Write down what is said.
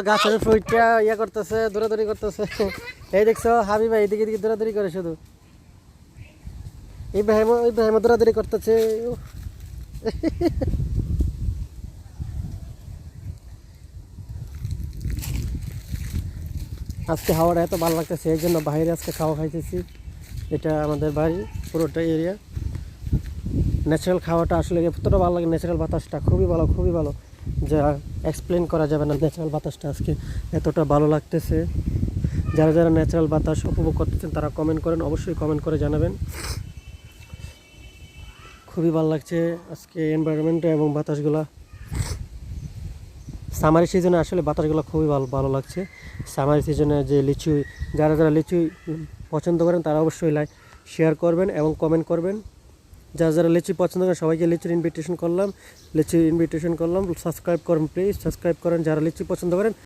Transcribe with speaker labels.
Speaker 1: গাছের ফুইটটা ইয়া করতেছে, দৌড়াদৌড়ি করতেছে। এই দেখছো হাবিব ভাই এদিকে এদিকে দৌড়াদৌড়ি করে শুধু। ইব্রাহিম দৌড়াদৌড়ি করতেছে। আজকে হাওয়াটা এত ভালো লাগতেছে, এই জন্য বাইরে আজকে খাওয়া খাইতেছি। এটা আমাদের বাড়ি, পুরোটা এরিয়া। ন্যাচারাল খাওয়াটা আসলে এতটা ভালো লাগে, ন্যাচারাল বাতাসটা খুবই ভালো, খুবই ভালো, যা এক্সপ্লেন করা যাবে না। ন্যাচারাল বাতাসটা আজকে এতটা ভালো লাগতেছে। যারা যারা ন্যাচারাল বাতাস উপভোগ করতেছেন তারা কমেন্ট করেন, অবশ্যই কমেন্ট করে জানাবেন। খুবই ভালো লাগছে আজকে এনভায়রনমেন্টটা এবং বাতাসগুলা। সামারি সিজনে আসলে বাতাসগুলো খুবই ভালো ভালো লাগছে। সামারি সিজনে যে লিচু, যারা যারা লিচু পছন্দ করেন তারা অবশ্যই লাইক শেয়ার করবেন এবং কমেন্ট করবেন। যারা যারা লিচু পছন্দ করেন সবাইকে লিচুর ইনভিটেশন করলাম, সাবস্ক্রাইব করেন, প্লিজ সাবস্ক্রাইব করেন যারা লিচু পছন্দ করেন।